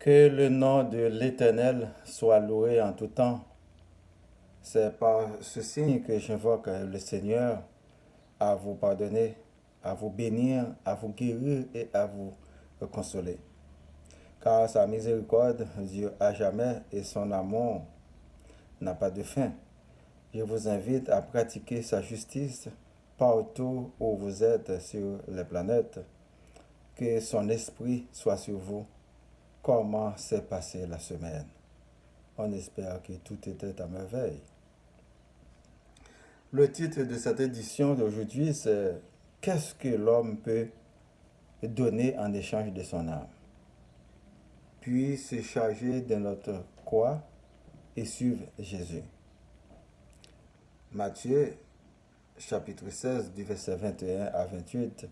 Que le nom de l'Éternel soit loué en tout temps. C'est par ce signe que j'invoque le Seigneur à vous pardonner, à vous bénir, à vous guérir et à vous consoler. Car sa miséricorde dure à jamais et son amour n'a pas de fin. Je vous invite à pratiquer sa justice partout où vous êtes sur les planètes. Que son esprit soit sur vous. Comment s'est passée la semaine? On espère que tout était à merveille. Le titre de cette édition d'aujourd'hui, c'est Qu'est-ce que l'homme peut donner en échange de son âme? Puis se charger de notre croix et suivre Jésus. Matthieu, chapitre 16, du verset 21 à 28.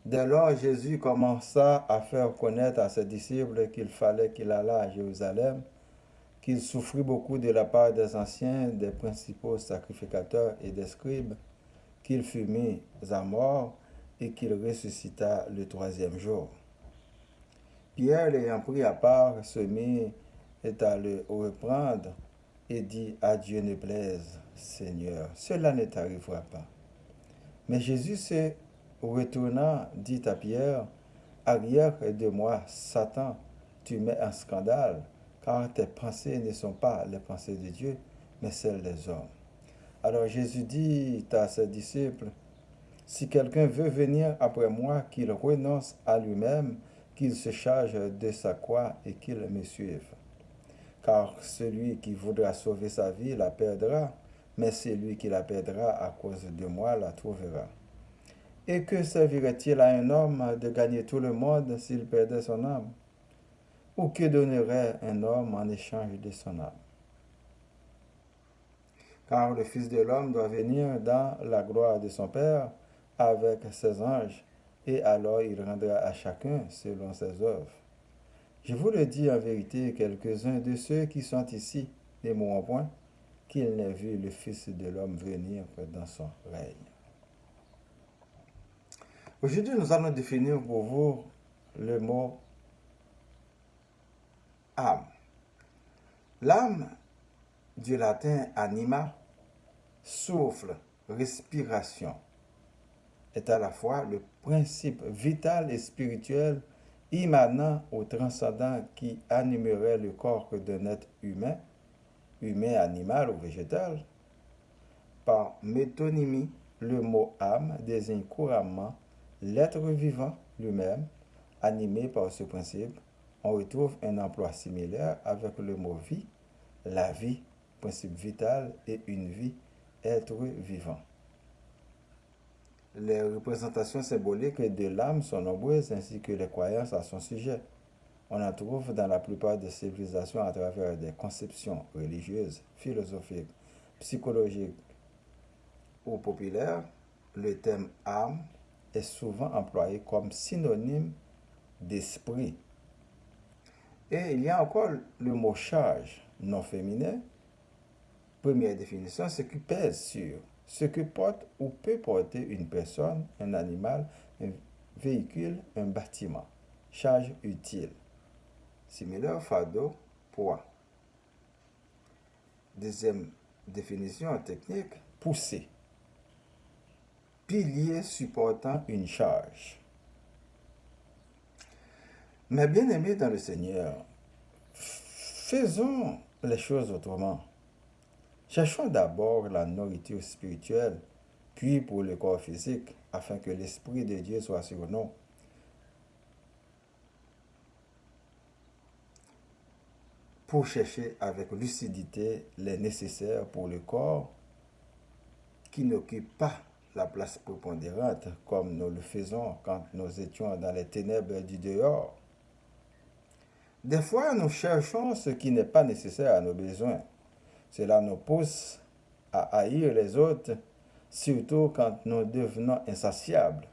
Dès lors, Jésus commença à faire connaître à ses disciples qu'il fallait qu'il allât à Jérusalem, qu'il souffrit beaucoup de la part des anciens, des principaux sacrificateurs et des scribes, qu'il fut mis à mort et qu'il ressuscita le troisième jour. Pierre, l'ayant pris à part, se mit à le reprendre et dit, à Dieu ne plaise, Seigneur, cela ne t'arrivera pas. Mais Jésus se retournant, dit à Pierre, arrière de moi, Satan, tu mets un scandale, car tes pensées ne sont pas les pensées de Dieu, mais celles des hommes. Alors Jésus dit à ses disciples, si quelqu'un veut venir après moi, qu'il renonce à lui-même, qu'il se charge de sa croix et qu'il me suive. Car celui qui voudra sauver sa vie la perdra, mais celui qui la perdra à cause de moi la trouvera. Et que servirait-il à un homme de gagner tout le monde s'il perdait son âme? Ou que donnerait un homme en échange de son âme? Car le Fils de l'homme doit venir dans la gloire de son Père avec ses anges, et alors il rendra à chacun selon ses œuvres. Je vous le dis en vérité, quelques-uns de ceux qui sont ici ne mourront point, qu'ils n'aient vu le Fils de l'homme venir dans son règne. Aujourd'hui, nous allons définir pour vous le mot âme. L'âme, du latin anima, souffle, respiration, est à la fois le principe vital et spirituel immanent ou transcendant qui animerait le corps d'un être humain, animal ou végétal. Par métonymie, le mot âme désigne couramment l'être vivant lui-même, animé par ce principe. On retrouve un emploi similaire avec le mot vie, la vie, principe vital, et une vie, être vivant. Les représentations symboliques de l'âme sont nombreuses ainsi que les croyances à son sujet. On en trouve dans la plupart des civilisations à travers des conceptions religieuses, philosophiques, psychologiques ou populaires. Le terme âme est souvent employé comme synonyme d'esprit. Et il y a encore le mot charge, non féminin. Première définition, ce qui pèse sur, ce que porte ou peut porter une personne, un animal, un véhicule, un bâtiment. Charge utile. Similaire, fardeau, poids. Deuxième définition technique, pousser. Pilier supportant une charge. Mais bien aimés dans le Seigneur, faisons les choses autrement. Cherchons d'abord la nourriture spirituelle, puis pour le corps physique, afin que l'Esprit de Dieu soit sur nous. Pour chercher avec lucidité les nécessaires pour le corps qui n'occupe pas la place prépondérante comme nous le faisons quand nous étions dans les ténèbres du dehors. Des fois, nous cherchons ce qui n'est pas nécessaire à nos besoins. Cela nous pousse à haïr les autres, surtout quand nous devenons insatiables.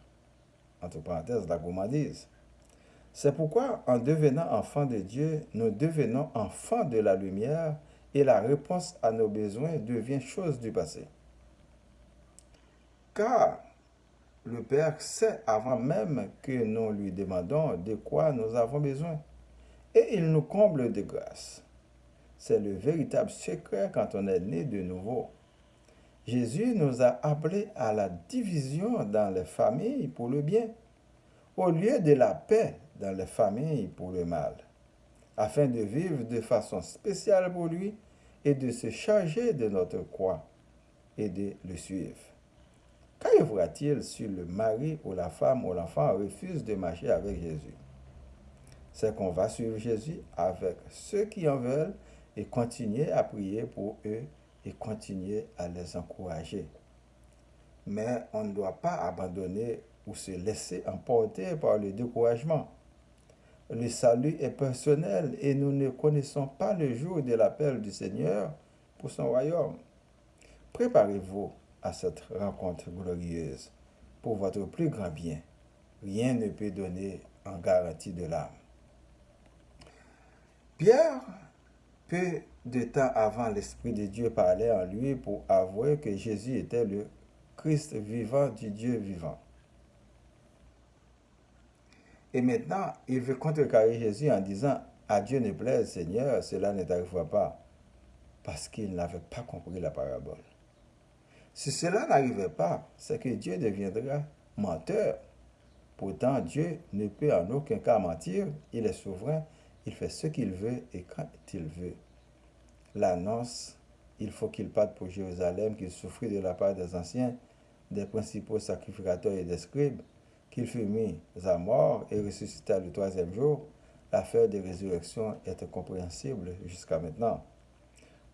Entre parenthèses, la gourmandise. C'est pourquoi, en devenant enfants de Dieu, nous devenons enfants de la lumière et la réponse à nos besoins devient chose du passé. Car le Père sait avant même que nous lui demandons de quoi nous avons besoin. et il nous comble de grâce. C'est le véritable secret quand on est né de nouveau. Jésus nous a appelés à la division dans les familles pour le bien, au lieu de la paix dans les familles pour le mal, afin de vivre de façon spéciale pour lui et de se charger de notre croix et de le suivre. Qu'arrivera-t-il si le mari ou la femme ou l'enfant refuse de marcher avec Jésus? C'est qu'on va suivre Jésus avec ceux qui en veulent et continuer à prier pour eux et continuer à les encourager. Mais on ne doit pas abandonner ou se laisser emporter par le découragement. Le salut est personnel et nous ne connaissons pas le jour de l'appel du Seigneur pour son royaume. Préparez-vous à cette rencontre glorieuse pour votre plus grand bien. Rien ne peut donner en garantie de l'âme. Pierre, peu de temps avant, l'Esprit de Dieu parlait en lui pour avouer que Jésus était le Christ vivant du Dieu vivant. Et maintenant, il veut contrecarrer Jésus en disant « À Dieu ne plaise, Seigneur, cela ne t'arrivera pas », parce qu'il n'avait pas compris la parabole. Si cela n'arrivait pas, c'est que Dieu deviendra menteur. Pourtant, Dieu ne peut en aucun cas mentir, il est souverain, il fait ce qu'il veut et quand il veut. L'annonce, il faut qu'il parte pour Jérusalem, qu'il souffrit de la part des anciens, des principaux sacrificateurs et des scribes, qu'il fut mis à mort et ressuscita le troisième jour. L'affaire de résurrection est incompréhensible jusqu'à maintenant.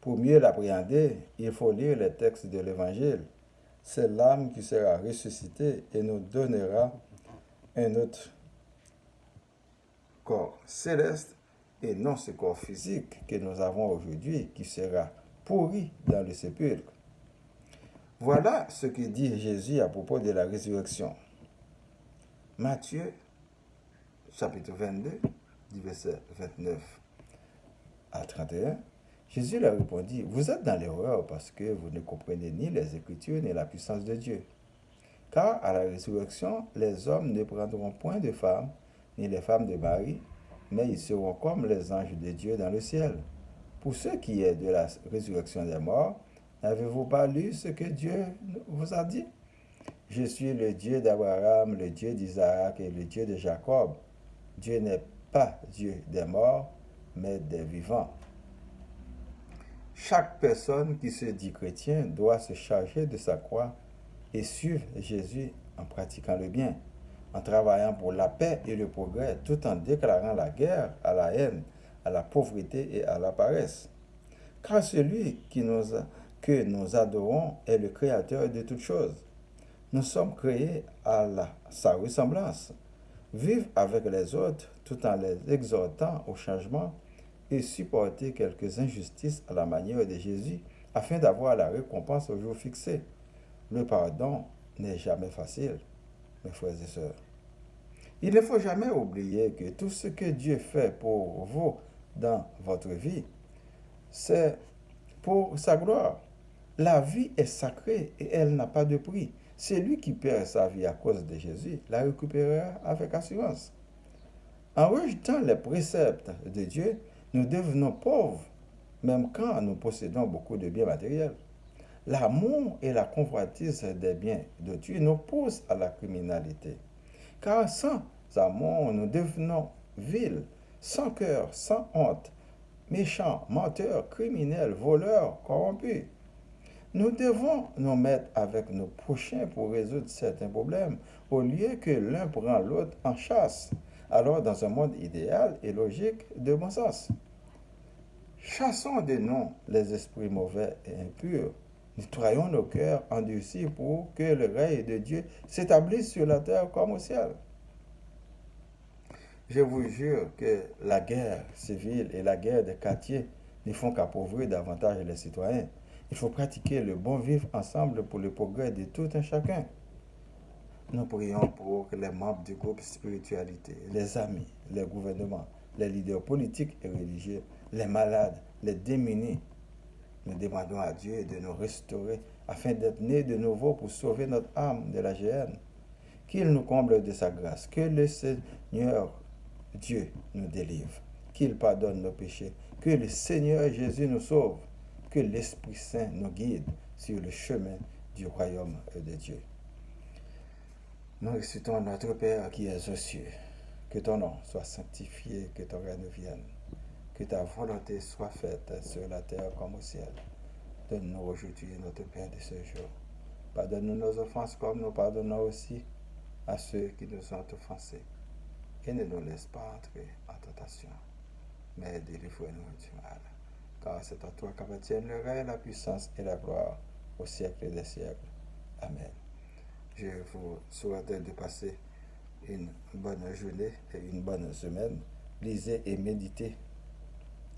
Pour mieux l'appréhender, il faut lire les textes de l'Évangile. C'est l'âme qui sera ressuscitée et nous donnera un autre corps céleste et non ce corps physique que nous avons aujourd'hui qui sera pourri dans le sépulcre. Voilà ce que dit Jésus à propos de la résurrection. Matthieu, chapitre 22, du verset 29 à 31, Jésus leur répondit, « Vous êtes dans l'erreur parce que vous ne comprenez ni les Écritures ni la puissance de Dieu. Car à la résurrection, les hommes ne prendront point de femmes, ni les femmes de mari, mais ils seront comme les anges de Dieu dans le ciel. Pour ce qui est de la résurrection des morts, n'avez-vous pas lu ce que Dieu vous a dit? Je suis le Dieu d'Abraham, le Dieu d'Isaac et le Dieu de Jacob. Dieu n'est pas Dieu des morts, mais des vivants. » Chaque personne qui se dit chrétien doit se charger de sa croix et suivre Jésus en pratiquant le bien, en travaillant pour la paix et le progrès, tout en déclarant la guerre à la haine, à la pauvreté et à la paresse. Car celui que nous adorons est le Créateur de toutes choses. Nous sommes créés à sa ressemblance. Vivre avec les autres tout en les exhortant au changement et supporter quelques injustices à la manière de Jésus afin d'avoir la récompense au jour fixé. Le pardon n'est jamais facile, mes frères et sœurs. Il ne faut jamais oublier que tout ce que Dieu fait pour vous dans votre vie, c'est pour sa gloire. La vie est sacrée et elle n'a pas de prix. Celui qui perd sa vie à cause de Jésus la récupérera avec assurance. En rejetant les préceptes de Dieu, nous devenons pauvres, même quand nous possédons beaucoup de biens matériels. L'amour et la convoitise des biens d'autrui nous poussent à la criminalité. Car sans amour, nous devenons vils, sans cœur, sans honte, méchants, menteurs, criminels, voleurs, corrompus. Nous devons nous mettre avec nos prochains pour résoudre certains problèmes, au lieu que l'un prend l'autre en chasse. Alors, dans un monde idéal et logique de bon sens, chassons de nous les esprits mauvais et impurs. Nettoyons nos cœurs endurcis pour que le règne de Dieu s'établisse sur la terre comme au ciel. Je vous jure que la guerre civile et la guerre des quartiers ne font qu'appauvrir davantage les citoyens. Il faut pratiquer le bon vivre ensemble pour le progrès de tout un chacun. Nous prions pour les membres du groupe spiritualité, les amis, les gouvernements, les leaders politiques et religieux, les malades, les démunis. Nous demandons à Dieu de nous restaurer afin d'être nés de nouveau pour sauver notre âme de la géhenne. Qu'il nous comble de sa grâce, que le Seigneur Dieu nous délivre. qu'il pardonne nos péchés, que le Seigneur Jésus nous sauve, que l'Esprit Saint nous guide sur le chemin du royaume de Dieu. Nous récitons notre Père qui es aux cieux. Que ton nom soit sanctifié, que ton règne vienne, que ta volonté soit faite sur la terre comme au ciel. Donne-nous aujourd'hui notre pain de ce jour. Pardonne-nous nos offenses comme nous pardonnons aussi à ceux qui nous ont offensés. Et ne nous laisse pas entrer en tentation, mais délivre-nous du mal. Car c'est à toi qu'appartiennent le règne, la puissance et la gloire au siècle des siècles. Amen. Je vous souhaite de passer une bonne journée et une bonne semaine. Lisez et méditez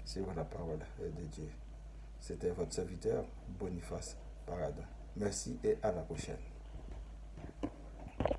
sur la parole de Dieu. C'était votre serviteur, Boniface Paradon. Merci et à la prochaine.